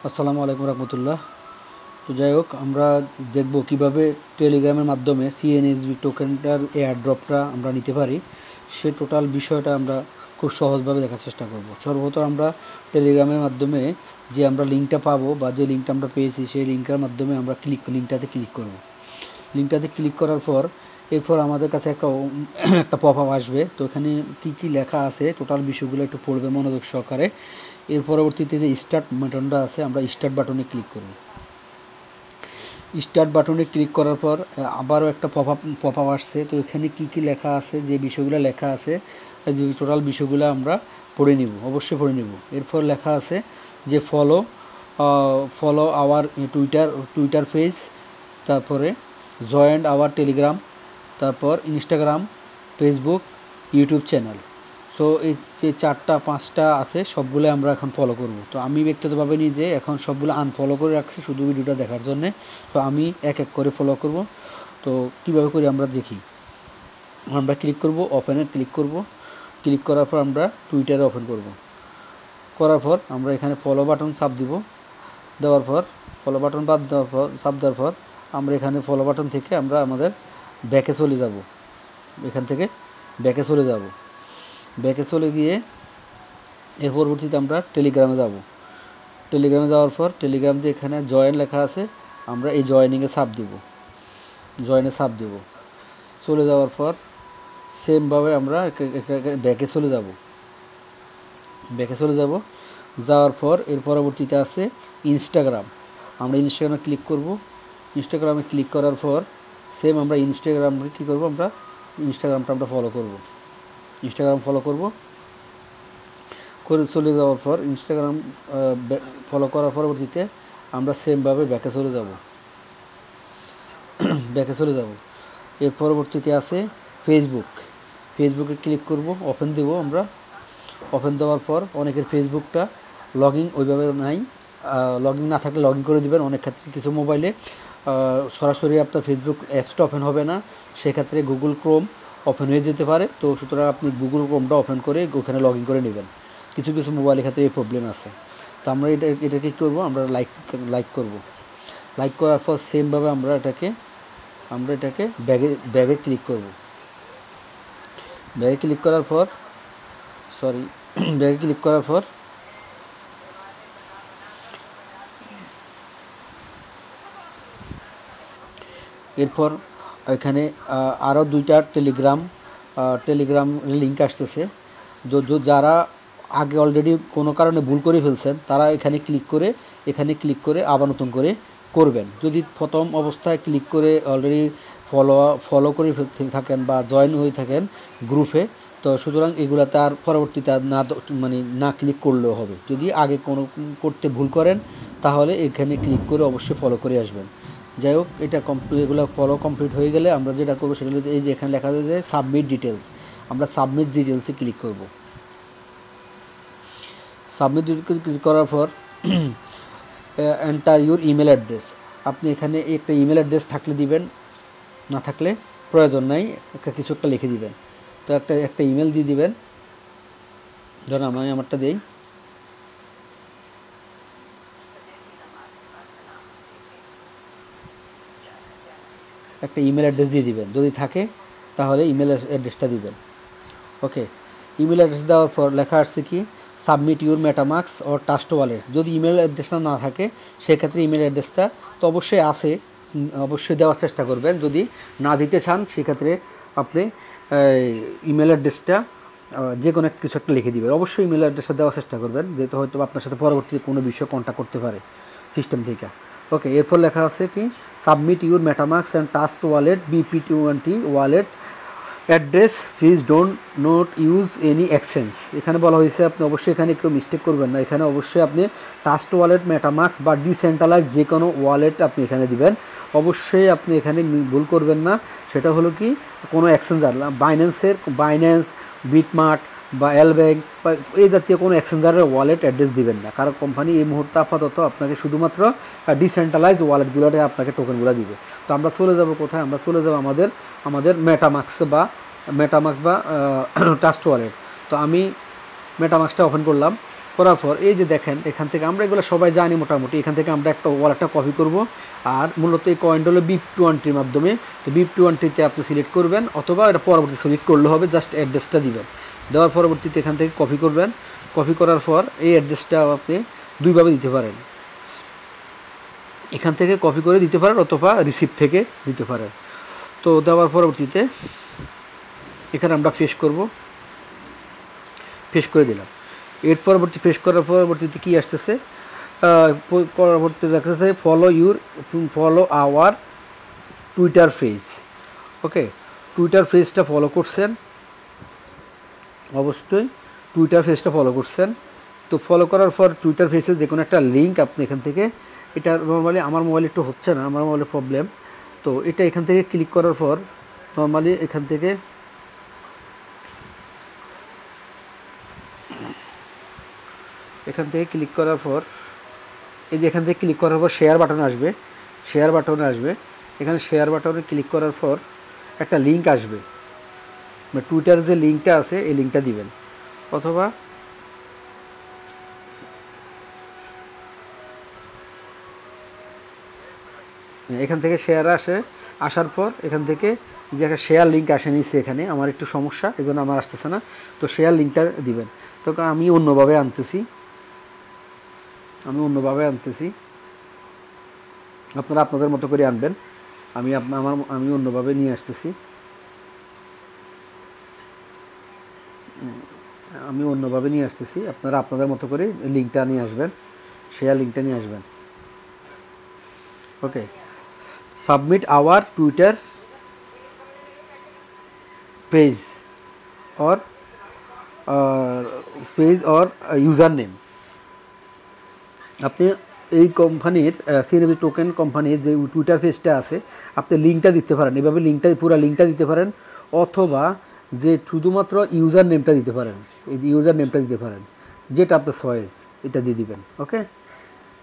আসসালামু আলাইকুম রহমতুল্লাহ। তো যাই হোক, আমরা দেখব কিভাবে টেলিগ্রামের মাধ্যমে সিএনএসবি টোকেনটার এয়ারড্রপটা আমরা নিতে পারি। সে টোটাল বিষয়টা আমরা খুব সহজভাবে দেখার চেষ্টা করব। সর্বপ্রথম আমরা টেলিগ্রামের মাধ্যমে যে আমরা লিঙ্কটা পাবো বা যে লিঙ্কটা আমরা পেয়েছি সেই লিঙ্কটার মাধ্যমে আমরা লিঙ্কটাতে ক্লিক করব। লিঙ্কটাতে ক্লিক করার পর এরপর আমাদের কাছে একটা পপ আপ আসবে। তো এখানে কী লেখা আছে টোটাল বিষয়গুলো একটু পড়বে মনোযোগ সহকারে। এর পরবর্তীতে যে স্টার্ট বাটনটা আছে আমরা স্টার্ট বাটনে ক্লিক করব। স্টার্ট বাটনে ক্লিক করার পর আবারও একটা পপ আপ আসছে। তো এখানে কী লেখা আছে, যে বিষয়গুলো লেখা আছে, যে টোটাল বিষয়গুলো আমরা পড়ে নিব, অবশ্যই পড়ে নিব। এরপর লেখা আছে যে ফলো আওয়ার টুইটার পেজ, তারপরে জয়েন্ট আওয়ার টেলিগ্রাম, তারপর Instagram, Facebook, YouTube channel. So এই যে 4-5টা আছে সবগুলো আমরা এখন ফলো করব। তো আমি ব্যক্তিগতভাবে নিজে এখন সবগুলো আনফলো করে রাখছি শুধু ভিডিওটা দেখার জন্যে। তো আমি এক এক করে ফলো করব। তো কীভাবে করি আমরা দেখি। আমরা ক্লিক করব, ওপেনে ক্লিক করব। ক্লিক করার পর আমরা টুইটারে ওপেন করব। করার পর আমরা এখানে ফলো বাটন চাপ দিব। দেওয়ার পর ফলো বাটন চাপ দেওয়ার পর আমরা এখানে ফলো বাটন থেকে আমরা আমাদের ব্যাকে চলে যাব। এখান থেকে ব্যাকে চলে যাব। ব্যাকে চলে গিয়ে এর পরবর্তীতে আমরা টেলিগ্রামে যাব। টেলিগ্রামে যাওয়ার পর টেলিগ্রাম দিয়ে এখানে জয়েন লেখা আছে, আমরা এই জয়েনিংয়ে চাপ দিব। জয়েনে চাপ দেব। চলে যাওয়ার পর সেমভাবে আমরা ব্যাকে চলে যাব। ব্যাকে চলে যাব। যাওয়ার পর এর পরবর্তীতে আছে ইনস্টাগ্রাম। আমরা ইনস্টাগ্রামে ক্লিক করব। ইনস্টাগ্রামে ক্লিক করার পর সেম আমরা ইনস্টাগ্রামে কী করব, আমরা ইনস্টাগ্রামটা আমরা ফলো করব। ইনস্টাগ্রাম ফলো করব করে চলে যাওয়ার পর ইনস্টাগ্রাম ফলো করার পরবর্তীতে আমরা সেমভাবে ব্যাকে চলে যাব। ব্যাকে চলে যাব। এর পরবর্তীতে আছে ফেসবুকে ক্লিক করব, ওপেন দেব। আমরা ওপেন দেওয়ার পর অনেকের ফেসবুকটা লগইন ওইভাবে নাই, লগইন না থাকলে লগইন করে দেবেন। অনেক ক্ষেত্রে কিছু মোবাইলে সরাসরি আপনার ফেসবুক অ্যাপসটা ওপেন হবে না, সেক্ষেত্রে গুগল ক্রোম ওপেন হয়ে যেতে পারে। তো সুতরাং আপনি গুগল ক্রোমটা ওপেন করে ওখানে লগইন করে নেবেন। কিছু মোবাইলের ক্ষেত্রে এই প্রবলেম আছে। তো আমরা এটা কী করবো, আমরা লাইক করব। লাইক করার পর সেমভাবে আমরা এটাকে ব্যাগে ক্লিক করব। ব্যাগে ক্লিক করার পর ব্যাগে ক্লিক করার পর এরপর এখানে আরও 2টা টেলিগ্রাম লিঙ্ক আসতেছে। যারা আগে অলরেডি কোনো কারণে ভুল করে ফেলছেন তারা এখানে ক্লিক করে আবার নতুন করে করবেন। যদি প্রথম অবস্থায় ক্লিক করে অলরেডি ফলো করে থাকেন বা জয়েন হয়ে থাকেন গ্রুপে, তো সুতরাং এগুলাতে আর পরবর্তীতে না ক্লিক করলেও হবে। যদি আগে কোনো করতে ভুল করেন তাহলে এখানে ক্লিক করে অবশ্যই ফলো করে আসবেন। যাই হোক, এগুলো ফলো কমপ্লিট হয়ে গেলে আমরা যেটা করবো সেটা হলো এই যে এখানে লেখা আছে যে সাবমিট ডিটেলস, আমরা সাবমিট ডিটেলসে ক্লিক করব। সাবমিট ক্লিক করার পর এন্টার ইউর ইমেল অ্যাড্রেস, আপনি এখানে একটা ইমেল অ্যাড্রেস থাকলে দিবেন, না থাকলে প্রয়োজন নাই, কিছু একটা লিখে দিবেন। তো একটা ইমেল দিয়ে দিবেন। ধরুন আমি আমারটা দিই। একটা ইমেল অ্যাড্রেস দিয়ে দিবেন, যদি থাকে তাহলে ইমেল অ্যাড্রেসটা দিবেন। ওকে, ইমেল অ্যাড্রেস দেওয়ার পর লেখা আসছে কি submit your MetaMask or trust wallet. যদি ইমেল অ্যাড্রেসটা না থাকে সেক্ষেত্রে ইমেল অ্যাড্রেসটা তো অবশ্যই আছে, অবশ্যই দেওয়ার চেষ্টা করবেন। যদি না দিতে চান সেক্ষেত্রে আপনি ইমেল অ্যাড্রেসটা যে কোনো কিছু একটা লিখে দিবেন। অবশ্যই ইমেল অ্যাড্রেসটা দেওয়ার চেষ্টা করবেন, যেহেতু হয়তো আপনার সাথে পরবর্তীতে কোনো বিষয়ে কন্ট্যাক্ট করতে পারে সিস্টেম থেকে। ওকে, এরপর লেখা আছে কি submit your MetaMask and trust wallet BP20 wallet address, please not use any exchange. এখানে বলা হয়েছে আপনি অবশ্যই এখানে একটু মিস্টেক করবেন না, এখানে অবশ্যই আপনি ট্রাস্ট ওয়ালেট, মেটামাস্ক বা ডিসেন্ট্রালাইজ যে কোনো ওয়ালেট আপনি এখানে দিবেন। অবশ্যই আপনি এখানে ভুল করবেন না, সেটা হলো কি কোনো এক্সচেঞ্জার বাইন্যান্স, বিটমার্ট বা এলব্যাংক বা এই জাতীয় কোনো এক্সচেঞ্জারের ওয়ালেট অ্যাড্রেস দিবেন না, কারণ কোম্পানি এই মুহূর্তে আপাতত আপনাকে শুধুমাত্র ডিসেন্ট্রালাইজ ওয়ালেটগুলোতে আপনাকে টোকেনগুলো দিবে। তো আমরা চলে যাব কোথায়, আমরা চলে যাব আমাদের মেটামাস্ক বা ট্রাস্ট ওয়ালেট। তো আমি মেটামাস্কটা ওপেন করলাম। করার পর এই যে দেখেন এখান থেকে আমরা এগুলো সবাই জানি মোটামুটি, এখান থেকে আমরা একটা ওয়ালেটটা কপি করব। আর মূলত এই কয়েনটা হলো BIP20 মাধ্যমে। তো BIP20 আপনি সিলেক্ট করবেন, অথবা এটা পরবর্তী সিলেক্ট করলে হবে, জাস্ট অ্যাড্রেসটা দিবেন। দেওয়ার পরবর্তীতে এখান থেকে কপি করবেন। কপি করার পর এই অ্যাড্রেসটা আপনি দুইভাবে দিতে পারেন, এখান থেকে কপি করে দিতে পারেন অথবা রিসিপ্ট থেকে দিতে পারেন। তো দেওয়ার পরবর্তীতে এখানে আমরা পেস্ট করব, পেস্ট করে দিলাম। এর পরবর্তী পেস্ট করার পরবর্তীতে কি আসতেছে, পরবর্তীতে আসতেছে follow our Twitter page. Okay, Twitter পেজটা ফলো করছেন, অবশ্যই টুইটার পেজটা ফলো করছেন। তো ফলো করার পর টুইটার পেজে যে কোনো একটা লিঙ্ক আপনি এখান থেকে, এটা নর্মালি আমার মোবাইলে একটু হচ্ছে না, আমার মোবাইলে প্রবলেম। তো এটা এখান থেকে ক্লিক করার পর নর্মালি এখান থেকে ক্লিক করার পর এই যে এখান থেকে ক্লিক করার পর শেয়ার বাটনে আসবে, এখানে শেয়ার বাটনে ক্লিক করার পর একটা লিঙ্ক আসবে, টুইটার যে লিঙ্কটা আছে এই লিঙ্কটা দিবেন। অথবা এখান থেকে শেয়ার আসার পর এখান থেকে যে একটা শেয়ার লিঙ্ক আসে নিচ্ছে, এখানে আমার একটু সমস্যা, এই জন্য আমার আসতেছে না। তো শেয়ার লিঙ্কটা দিবেন। তো আমি অন্যভাবে আনতেছি, আপনারা আপনাদের মতো করে আনবেন। আমি অন্যভাবে নিয়ে আসতেছি, আপনারা আপনাদের মতো করে লিঙ্কটা নিয়ে আসবেন, শেয়ার লিঙ্কটা নিয়ে আসবেন। Okay, submit our Twitter page or user name. আপনি এই কোম্পানির সিএনএফটি টোকেন কোম্পানির যে টুইটার পেজটা আছে, আপনি লিঙ্কটা দিতে পারেন, এভাবে পুরো লিঙ্কটা দিতে পারেন, অথবা যে শুধুমাত্র ইউজার নেমটা দিতে পারেন, এই যে ইউজার নেমটা দিতে পারেন, যেটা আপনার চয়েস, এটা দিয়ে দিবেন। ওকে,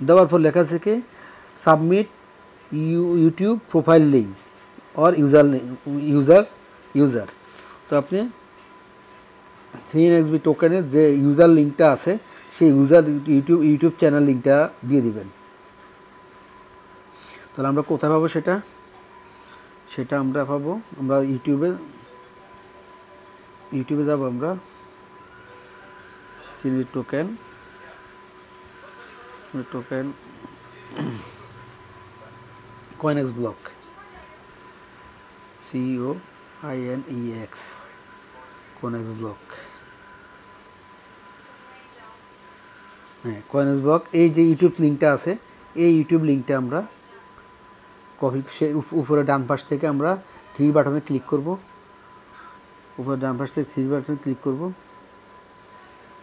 দেওয়ার পর লেখা আছে কি submit YouTube profile link or user. তো আপনি সিএনএক্সবি টোকেনের যে ইউজার লিঙ্কটা আছে সেই ইউটিউব চ্যানেল লিঙ্কটা দিয়ে দিবেন। তাহলে আমরা কোথায় পাবো সেটা আমরা পাবো, আমরা ইউটিউবে যাব, আমরা সিএনএক্সবি টোকেন কয়েনএক্স ব্লক, COINEX কয়েনএক্স ব্লক। হ্যাঁ, কয়েনএক্স ব্লক, এই যে ইউটিউব লিঙ্কটা আছে, এই ইউটিউব লিঙ্কটা আমরা কপি, উপরে ডান পাশ থেকে আমরা থ্রি বাটনে ক্লিক করব,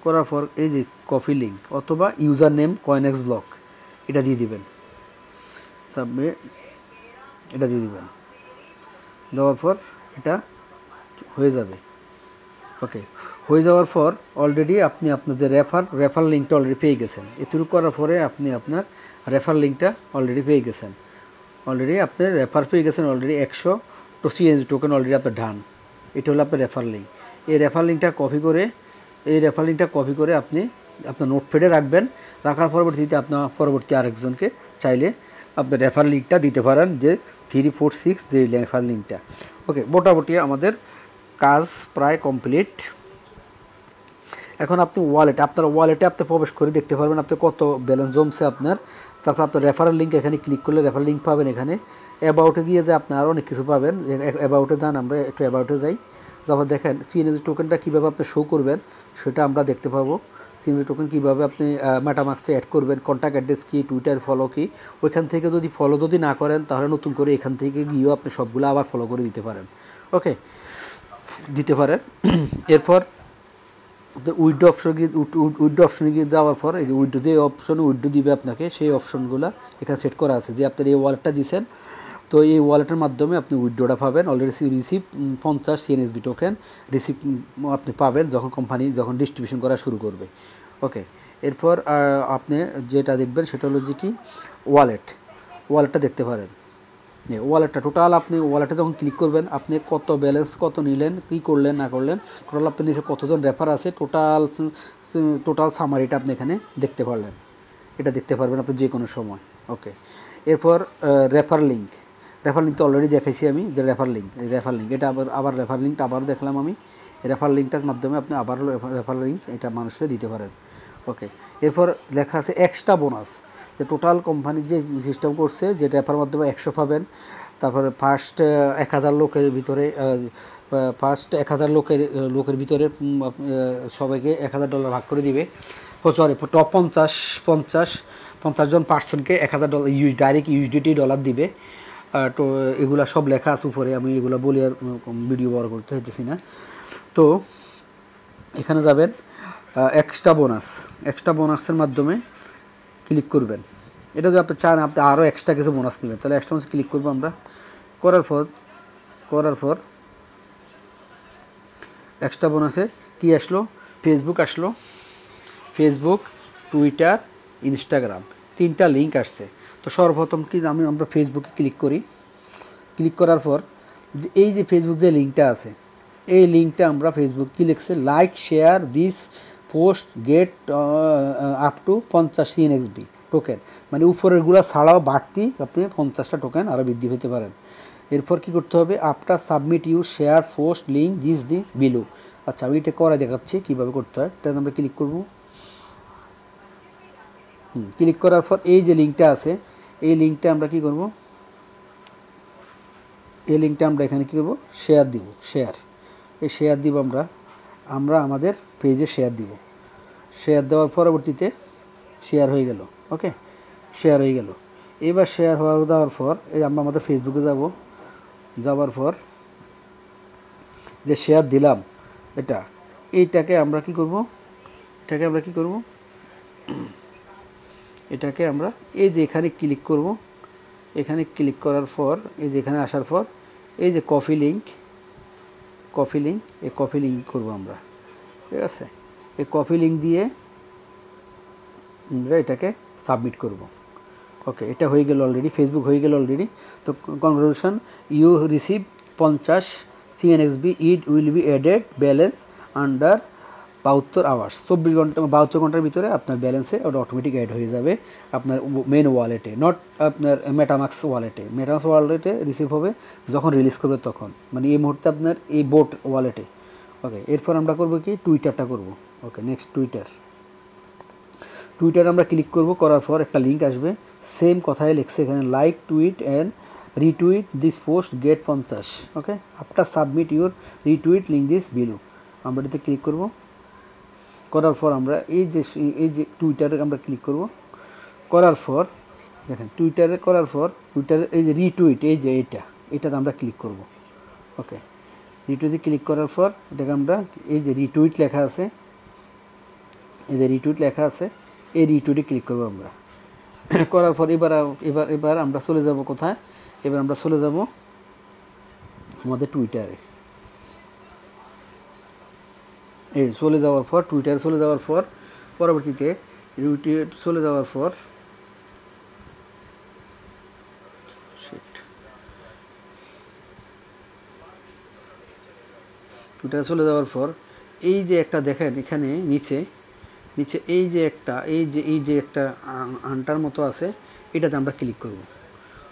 করার পর এই যে কপি লিঙ্ক অথবা ইউজার নেম কয়েনএক্স ব্লক এটা দিয়ে দিবেন, এটা দিয়ে দিবেন। দেওয়ার পর এটা হয়ে যাবে। ওকে, হয়ে যাওয়ার পর অলরেডি আপনি আপনার যে রেফার লিঙ্কটা অলরেডি পেয়ে গেছেন। এটুকু করার পরে আপনি আপনার রেফার লিঙ্কটা অলরেডি পেয়ে গেছেন, অলরেডি 100 তো সিএনএক্সবি টোকেন অলরেডি আপনার ডান। এটা হলো আপনার রেফার লিঙ্ক। এই রেফার লিঙ্কটা কপি করে আপনি আপনার নোটপ্যাডে রাখবেন। রাখার পরবর্তীতে আপনার পরবর্তী আরেকজনকে চাইলে আপনার রেফার লিঙ্কটা দিতে পারেন, যে 346 যে রেফার লিঙ্কটা। ওকে, মোটামুটি আমাদের কাজ প্রায় কমপ্লিট। এখন আপনি আপনার ওয়ালেটে আপনি প্রবেশ করে দেখতে পারবেন আপনি কত ব্যালেন্স জমছে আপনার। তারপর আপনার রেফারেল লিঙ্ক এখানে ক্লিক করলে রেফারেল লিঙ্ক পাবেন। এখানে অ্যাবাউটে গিয়ে যে আপনি আরও অনেক কিছু পাবেন। অ্যাবাউটে যান, আমরা একটু অ্যাবাউটে যাই। তারপর দেখেন সিএনএক্সবি টোকেনটা কীভাবে আপনি শো করবেন সেটা আমরা দেখতে পাবো। সিএনএক্সবি টোকেন কীভাবে আপনি মেটামাস্কে অ্যাড করবেন, কন্ট্যাক্ট অ্যাড্রেস কী, টুইটার ফলো কী, ওইখান থেকে যদি ফলো না করেন তাহলে নতুন করে এখান থেকে গিয়েও আপনি সবগুলো আবার ফলো করে দিতে পারেন। ওকে, দিতে পারেন। এরপর উইথড্র অপশনে গিয়ে যাওয়ার পর এই যে যে অপশনে উইথড্র দিবে আপনাকে, সেই অপশনগুলো এখানে সেট করা আছে। যে আপনার এই ওয়ালেটটা দিয়েছেন, তো এই ওয়ালেটের মাধ্যমে আপনি উইথড্রটা পাবেন। অলরেডি রিসিভ 50 সিএনএক্সবি টোকেন রিসিভ আপনি পাবেন যখন ডিস্ট্রিবিউশন করা শুরু করবে। ওকে, এরপর আপনি যেটা দেখবেন সেটা হলো যে কি ওয়ালেটটা দেখতে পারেন। ওয়ালেটটা টোটাল আপনি ওয়ালেটে যখন ক্লিক করবেন আপনি কত ব্যালেন্স কত নিলেন, কী করলেন না করলেন, টোটাল আপনার নিচে কতজন রেফার আছে, টোটাল টোটাল সামারিটা আপনি এখানে দেখতে পারলেন, এটা দেখতে পারবেন আপনি যে কোনো সময়। ওকে, এরপর রেফার লিঙ্ক তো অলরেডি দেখাইছি আমি, যে রেফার লিঙ্ক এটা আবার রেফার লিঙ্কটা আবারও দেখলাম আমি। রেফার লিঙ্কটার মাধ্যমে আপনি আবারও রেফার লিঙ্ক এটা মানুষকে দিতে পারেন। ওকে, এরপর লেখা আছে এক্সট্রা বোনাস, যে টোটাল কোম্পানি যে সিস্টেম করছে যে রেফার মাধ্যমে 100 পাবেন। তারপরে ফার্স্ট 1000 লোকের ভিতরে লোকের ভিতরে সবাইকে $1000 ভাগ করে দিবে। সরি, টপ 50 জন পার্সনকে $1000 ডাইরেক্ট ইউএসডিটি ডলার দিবে। তো এগুলা সব লেখা আছে উপরে, আমি এগুলো বলি আর ভিডিও বড় করতে হইতেছি না। তো এখানে যাবেন এক্সট্রা বোনাসের মাধ্যমে ক্লিক করবেন। এটা যদি আপনি চান আপনি আরও এক্সট্রা কিছু বোনাস নেবেন, তাহলে এক্সট্রা বোনাস ক্লিক করবো আমরা। করার পর এক্সট্রা বোনাসে কী আসলো, ফেসবুক, টুইটার, ইনস্টাগ্রাম, 3টা লিঙ্ক আসছে। তো সর্বপ্রথম কি আমরা ফেসবুকে ক্লিক করার পর যে এই যে ফেসবুক যে লিঙ্কটা আছে, এই লিঙ্কটা আমরা ফেসবুক কি লিখছে, like share this post get up to 50 CNXB token, মানে উপরেরগুলো ছাড়াও বাড়তি আপনি 50টা টোকেন আরও বৃদ্ধি পেতে পারেন। এরপর কি করতে হবে, after submit you share post link this the below. আচ্ছা, আমি এটা করে দেখাচ্ছি কীভাবে করতে হয়। তাহলে আমরা ক্লিক করব। ক্লিক করার পর এই যে লিঙ্কটা আছে, এই লিঙ্কটা আমরা কি করব, এই লিঙ্কটা আমরা এখানে কী করব, এই শেয়ার দিব আমরা আমাদের পেজে শেয়ার দেওয়ার পরবর্তীতে শেয়ার হয়ে গেল। ওকে, শেয়ার হয়ে গেল। এবার শেয়ার দেওয়ার পর এই আমরা আমাদের ফেসবুকে যাওয়ার পর যে শেয়ার দিলাম এইটাকে আমরা কি করব, এটাকে আমরা এই যে এখানে ক্লিক করব। এখানে ক্লিক করার পর এই যে এখানে আসার পর এই যে কপি লিঙ্ক করব আমরা, ঠিক আছে। এই কপি লিঙ্ক দিয়ে আমরা এটাকে সাবমিট করব। ওকে, এটা হয়ে গেল অলরেডি, ফেসবুক হয়ে গেল অলরেডি। তো congratulation, you receive 50 CNXB, it will be added balance under 72 hours. 72 ঘন্টার ভিতরে আপনার ব্যালেন্সে ওটা অটোমেটিক অ্যাড হয়ে যাবে আপনার মেন ওয়ালেটে, নট আপনার মেটামাক্স ওয়ালেটে রিসিভ হবে যখন রিলিজ করবে তখন, মানে এই মুহূর্তে আপনার এই বোট ওয়ালেটে। ওকে, এরপর আমরা করব কি, টুইটারটা করব। ওকে, নেক্সট টুইটার আমরা ক্লিক করব। করার পর একটা লিঙ্ক আসবে, সেম কথাই লিখছে এখানে, like tweet and retweet this post get 50। Okay, after submit your retweet link this below, আমরা এটাতে ক্লিক করব। করার পর আমরা এই যে টুইটারে আমরা ক্লিক করব। করার পর দেখেন টুইটারে এই যে রিটুইট, এই যে এটাতে আমরা ক্লিক করব। ওকে, রিটুইটে ক্লিক করার পর এটাকে আমরা এই যে রিটুইট লেখা আছে, এই রিটুইটে ক্লিক করব আমরা। করার পর এবার আমরা চলে যাব কোথায়, এবার আমরা চলে যাব আমাদের টুইটারে। টুইটারে চলে যাওয়ার পর পরবর্তীতে এই যে একটা দেখেন এখানে নিচে এই যে একটা আনটার মতো আছে, এটাতে আমরা ক্লিক করব।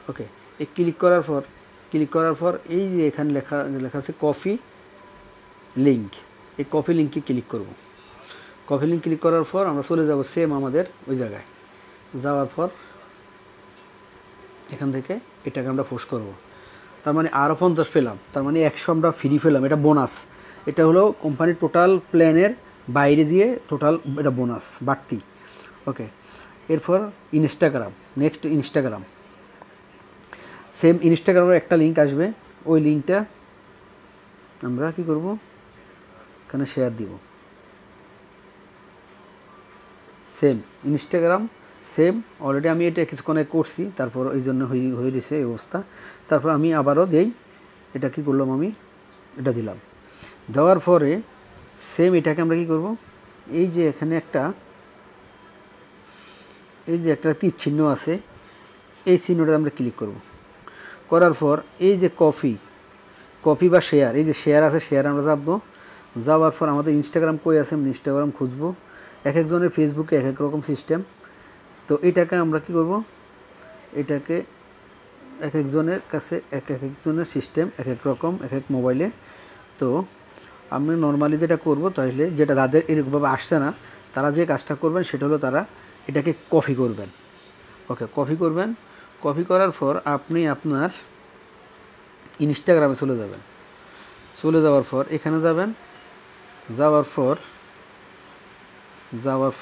ওকে, এই ক্লিক করার পর এই যে এখানে লেখা আছে কপি লিঙ্ক, এই কপি লিঙ্কে ক্লিক করব। কপি লিঙ্ক ক্লিক করার পর আমরা চলে যাব সেম আমাদের ওই জায়গায়। যাওয়ার পর এখান থেকে এটাকে আমরা পোস্ট করব। তার মানে আরও 50 পেলাম, তার মানে 100 আমরা ফ্রি পেলাম। এটা বোনাস, এটা হলো কোম্পানির টোটাল প্ল্যানের বাইরে দিয়ে টোটাল এটা বোনাস বাড়তি। ওকে, এরপর নেক্সট ইনস্টাগ্রাম, সেম ইনস্টাগ্রামের একটা লিঙ্ক আসবে, ওই লিঙ্কটা আমরা কি করব, এখানে শেয়ার দিব। সেম ইনস্টাগ্রাম অলরেডি আমি এটা কিছুক্ষণ করছি, তারপর এই জন্য হয়ে গেছে এই অবস্থা। তারপর আমি আবারও দেই, এটা কি করলাম, আমি এটা দিলাম। দেওয়ার পরে সেম এটাকে আমরা কি করব, এই যে এখানে একটা তীর চিহ্ন আছে, এই চিহ্নটা আমরা ক্লিক করব। করার পর এই যে কপি বা শেয়ার, এই যে শেয়ার আছে, শেয়ার আমরা যাওয়ার পর আমাদের ইনস্টাগ্রাম কই আছে, আমরা ইনস্টাগ্রাম খুঁজবো। এক একজনের ফেসবুকে এক এক রকম সিস্টেম। তো এটাকে আমরা কি করব, এটাকে এক একজনের কাছে এক একজনের সিস্টেম এক এক রকম এক এক মোবাইলে। তো আমি নর্মালি যেটা করব, তাহলে যেটা তাদের এরকমভাবে আসছে না, তারা যে কাজটা করবেন সেটা হলো তারা এটাকে কপি করবেন। ওকে, কপি করবেন। কপি করার পর আপনি আপনার ইনস্টাগ্রামে চলে যাবেন। চলে যাওয়ার পর এখানে যাবেন, যাওয়ার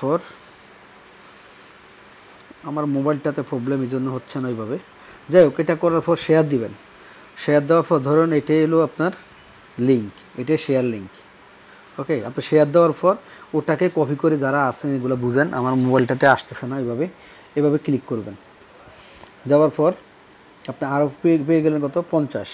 পর আমার মোবাইলটাতে প্রবলেম এই জন্য হচ্ছে না ওইভাবে। যাই হোক, এটা করার পর শেয়ার দিবেন। শেয়ার দেওয়ার পর ধরুন এটাই হলো আপনার লিঙ্ক, এটাই শেয়ার লিঙ্ক। ওকে, আপনি শেয়ার দেওয়ার পর ওটাকে কপি করে, যারা আছেন এগুলো বুঝেন, আমার মোবাইলটাতে আসতেছে না, এভাবে ক্লিক করবেন। যাওয়ার পর আপনি আরও পেয়ে গেলেন কত, 50।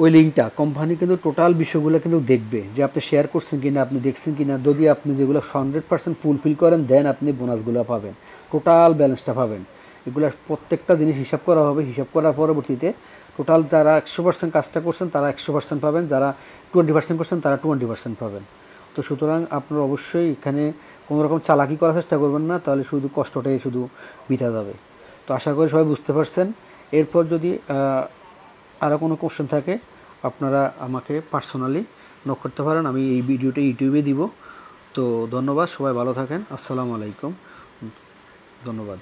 ওই লিঙ্কটা কোম্পানি কিন্তু টোটাল বিষয়গুলো কিন্তু দেখবে যে আপনি শেয়ার করছেন কিনা, আপনি দেখছেন কিনা। যদি আপনি যেগুলো 100% ফুলফিল করেন, দেন আপনি বোনাসগুলো পাবেন, টোটাল ব্যালেন্সটা পাবেন। এগুলো প্রত্যেকটা জিনিস হিসাব করা হবে। হিসাব করার পরবর্তীতে টোটাল যারা 100% কাজটা করছেন তারা 100% পাবেন, যারা 20% করছেন তারা 20% পাবেন। তো সুতরাং আপনারা অবশ্যই এখানে কোনো রকম চালাকি করার চেষ্টা করবেন না, তাহলে শুধু কষ্টটাই শুধু বৃথা যাবে। তো আশা করি সবাই বুঝতে পারছেন। এরপর যদি আরও কোনো কোশ্চেন থাকে আপনারা আমাকে পার্সোনালি নক করতে পারেন, আমি এই ভিডিওটা ইউটিউবে দিব। তো ধন্যবাদ, সবাই ভালো থাকেন। আসসালামু আলাইকুম, ধন্যবাদ।